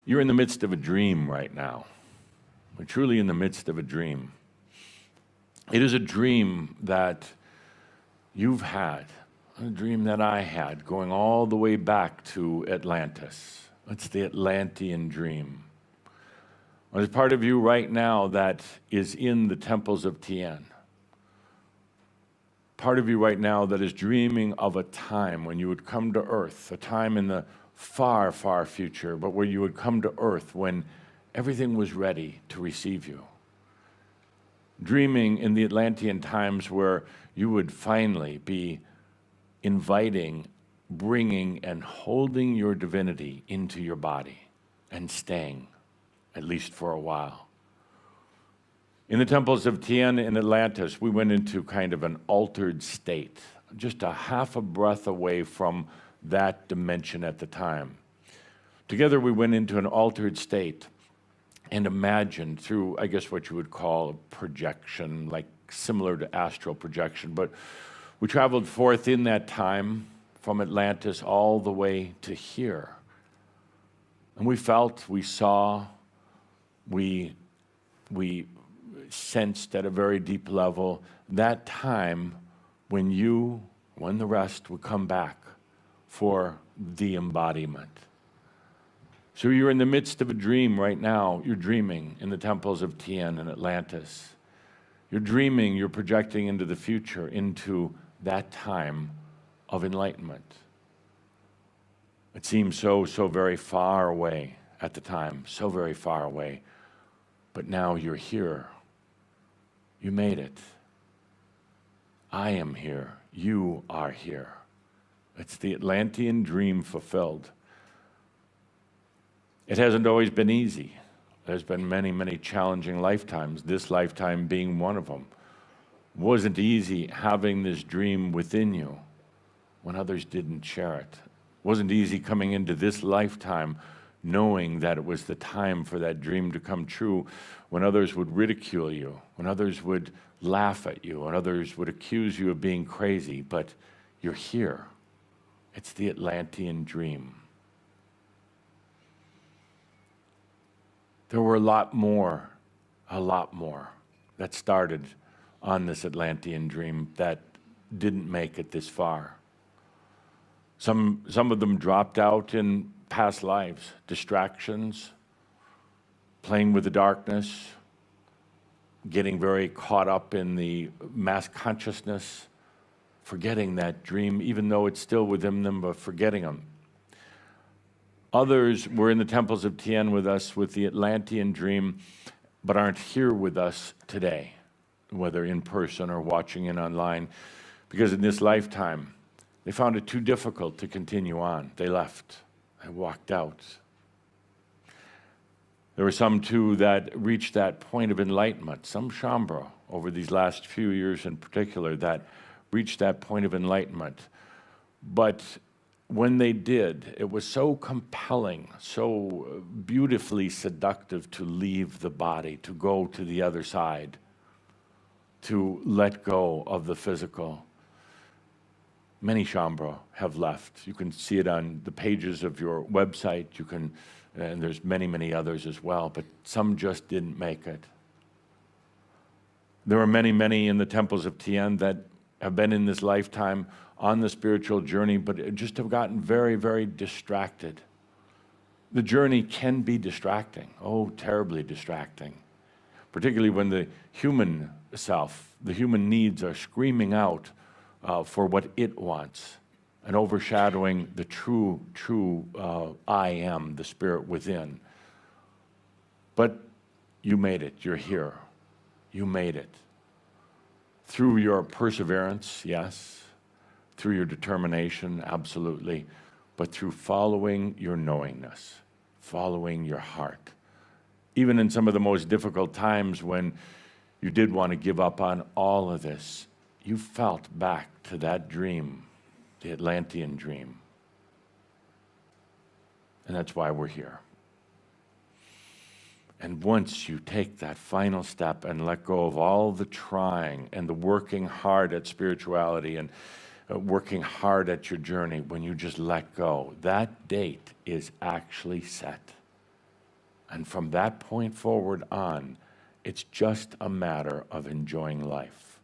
You're in the midst of a dream right now. We're truly in the midst of a dream. It is a dream that you've had, a dream that I had, going all the way back to Atlantis. It's the Atlantean dream. There's part of you right now that is in the temples of Tien. Part of you right now that is dreaming of a time when you would come to Earth, a time in the far, far future, but where you would come to Earth when everything was ready to receive you. Dreaming in the Atlantean times where you would finally be inviting, bringing, and holding your divinity into your body and staying, at least for a while. In the temples of Tien in Atlantis, we went into kind of an altered state, just a half a breath away from that dimension at the time. Together we went into an altered state and imagined through, I guess what you would call a projection, like similar to astral projection, but we traveled forth in that time from Atlantis all the way to here. And we felt, we saw, we sensed at a very deep level that time when the rest would come back for the embodiment. So you're in the midst of a dream right now. You're dreaming in the temples of Tien and Atlantis. You're dreaming, you're projecting into the future, into that time of enlightenment. It seemed so very far away at the time, so very far away. But now you're here. You made it. I am here. You are here. It's the Atlantean dream fulfilled. It hasn't always been easy. There's been many, many challenging lifetimes, this lifetime being one of them. It wasn't easy having this dream within you when others didn't share it. It wasn't easy coming into this lifetime knowing that it was the time for that dream to come true when others would ridicule you, when others would laugh at you, when others would accuse you of being crazy, but you're here. It's the Atlantean dream. There were a lot more that started on this Atlantean dream that didn't make it this far. Some of them dropped out in past lives, distractions, playing with the darkness, getting very caught up in the mass consciousness, forgetting that dream, even though it's still within them, but forgetting them. Others were in the temples of Tien with us with the Atlantean dream, but aren't here with us today, whether in person or watching in online, because in this lifetime, they found it too difficult to continue on. They left. They walked out. There were some, too, that reached that point of enlightenment, some Shambra, over these last few years in particular, that reached that point of enlightenment. But when they did, it was so compelling, so beautifully seductive to leave the body, to go to the other side, to let go of the physical. Many Shambra have left. You can see it on the pages of your website. You can, and there's many, many others as well, but some just didn't make it. There are many, many in the temples of Tien that have been in this lifetime on the spiritual journey, but just have gotten very, very distracted. The journey can be distracting, oh, terribly distracting, particularly when the human self, the human needs are screaming out for what it wants and overshadowing the true I am, the spirit within. But you made it, you're here. You made it. Through your perseverance, yes. Through your determination, absolutely. But through following your knowingness, following your heart. Even in some of the most difficult times when you did want to give up on all of this, you felt back to that dream, the Atlantean dream. And that's why we're here. And once you take that final step and let go of all the trying and the working hard at spirituality and working hard at your journey, when you just let go, that date is actually set. And from that point forward on, it's just a matter of enjoying life.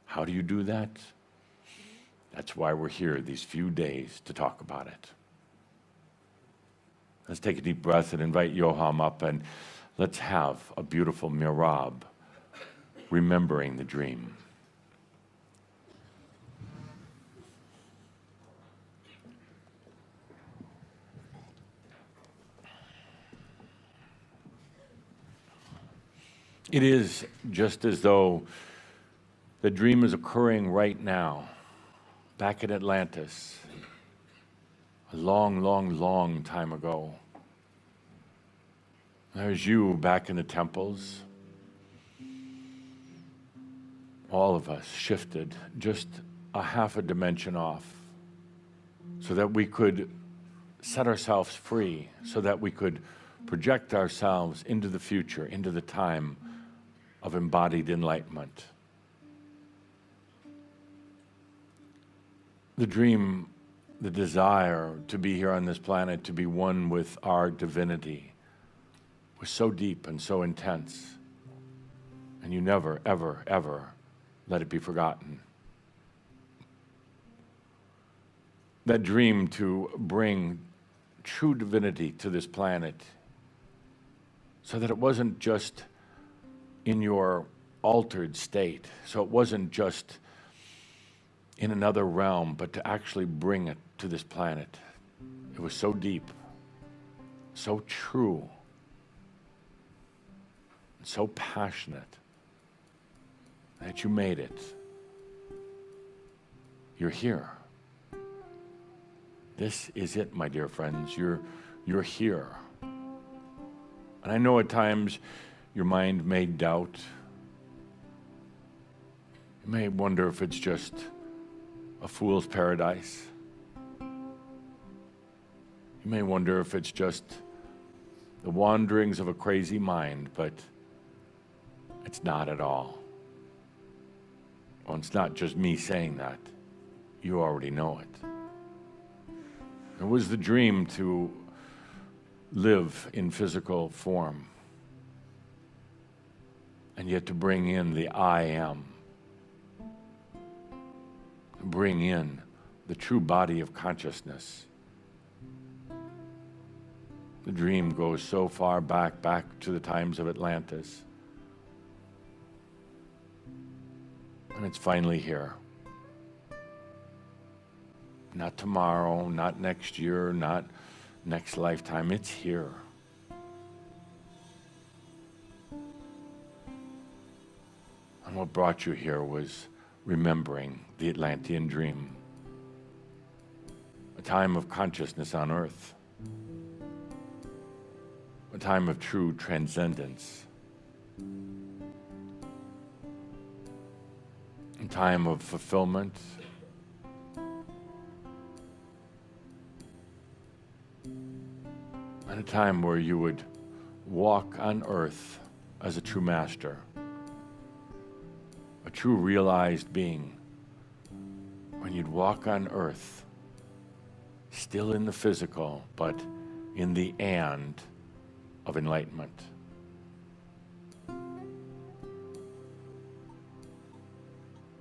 How do you do that? That's why we're here these few days to talk about it. Let's take a deep breath and invite Yoham up, and let's have a beautiful Merab, remembering the dream. It is just as though the dream is occurring right now, back at Atlantis, a long, long, long time ago. There's you back in the temples. All of us shifted just a half a dimension off so that we could set ourselves free, so that we could project ourselves into the future, into the time of embodied enlightenment. The dream, the desire to be here on this planet, to be one with our divinity, was so deep and so intense. And you never, ever, ever let it be forgotten. That dream to bring true divinity to this planet, so that it wasn't just in your altered state, so it wasn't just in another realm, but to actually bring it to this planet. It was so deep, so true, so passionate that you made it. You're here. This is it, my dear friends. You're here. And I know at times your mind may doubt. You may wonder if it's just a fool's paradise. You may wonder if it's just the wanderings of a crazy mind, but it's not at all. Well, it's not just me saying that. You already know it. It was the dream to live in physical form, and yet to bring in the I am, bring in the true body of consciousness. The dream goes so far back to the times of Atlantis. And it's finally here. Not tomorrow, not next year, not next lifetime. It's here. And what brought you here was remembering the Atlantean dream. A time of consciousness on earth. A time of true transcendence. A time of fulfillment. And a time where you would walk on earth as a true master. A true realized being. When you'd walk on earth, still in the physical, but in the and of enlightenment.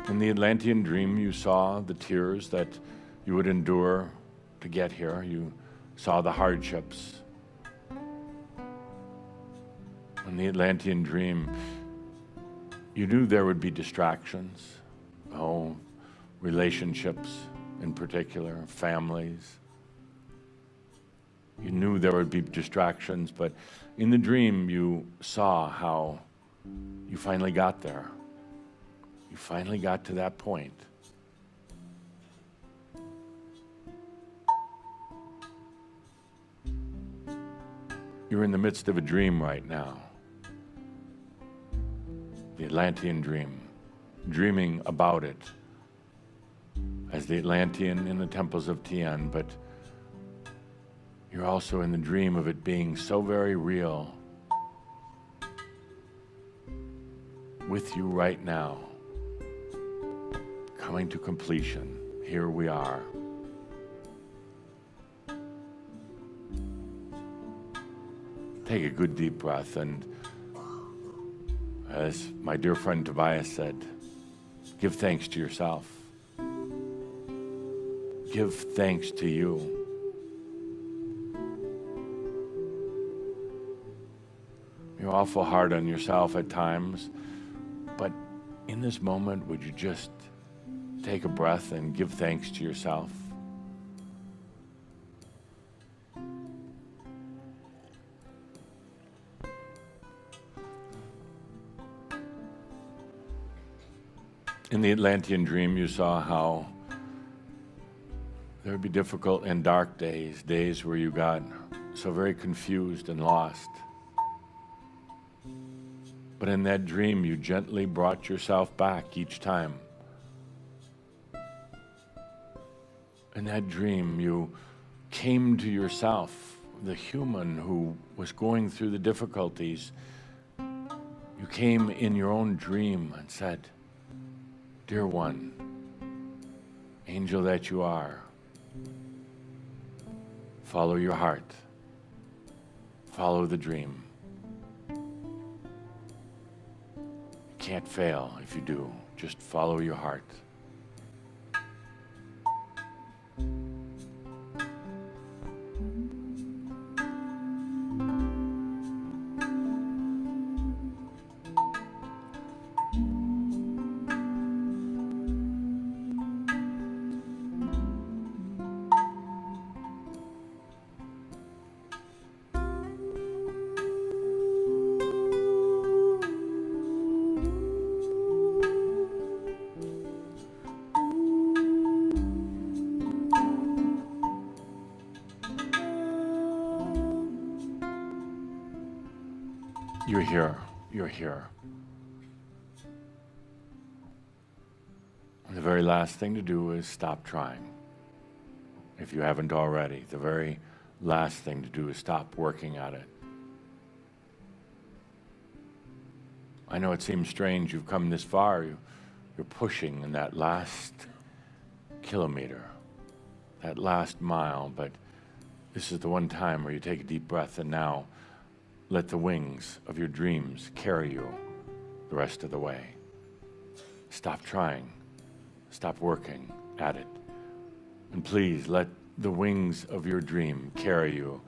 In the Atlantean dream, you saw the tears that you would endure to get here. You saw the hardships. In the Atlantean dream, you knew there would be distractions. Oh, relationships in particular, families. You knew there would be distractions, but in the dream you saw how you finally got there. You finally got to that point. You're in the midst of a dream right now. The Atlantean dream. Dreaming about it as the Atlantean in the temples of Tien, but you're also in the dream of it being so very real with you right now, coming to completion. Here we are. Take a good deep breath, and as my dear friend Tobias said, give thanks to yourself. Give thanks to you. You're awful hard on yourself at times, but in this moment, would you just take a breath and give thanks to yourself? In the Atlantean dream, you saw how there would be difficult and dark days, days where you got so very confused and lost. But in that dream, you gently brought yourself back each time. In that dream, you came to yourself, the human who was going through the difficulties. You came in your own dream and said, "Dear one, angel that you are, follow your heart, follow the dream. You can't fail if you do, just follow your heart." You're here. You're here. And the very last thing to do is stop trying. If you haven't already, the very last thing to do is stop working at it. I know it seems strange you've come this far. You're pushing in that last kilometer, that last mile, but this is the one time where you take a deep breath, and now let the wings of your dreams carry you the rest of the way. Stop trying. Stop working at it. And please let the wings of your dream carry you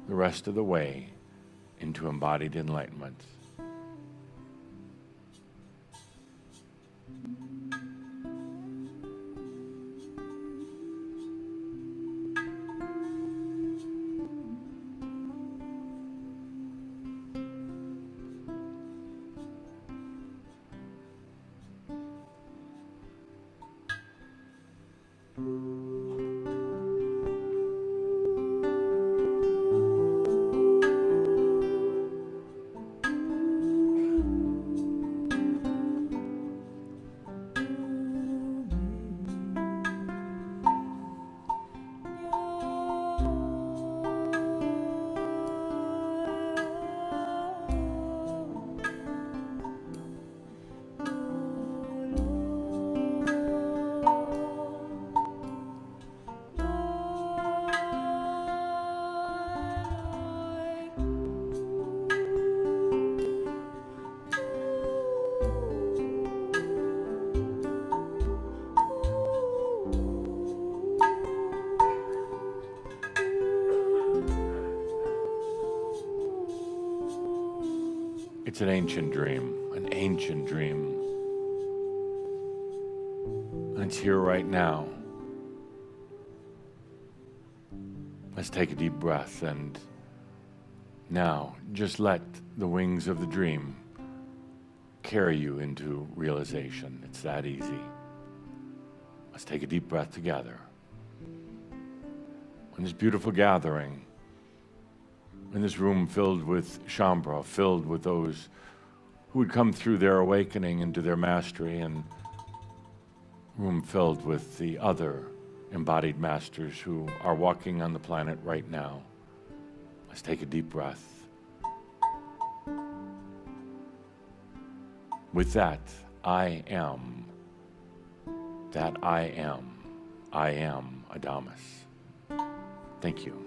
the rest of the way into embodied enlightenment. It's an ancient dream, an ancient dream. And it's here right now. Let's take a deep breath, and now just let the wings of the dream carry you into realization. It's that easy. Let's take a deep breath together. In this beautiful gathering, in this room filled with Shambra, filled with those who would come through their awakening into their mastery, and room filled with the other embodied masters who are walking on the planet right now. Let's take a deep breath. With that, I am Adamus. Thank you.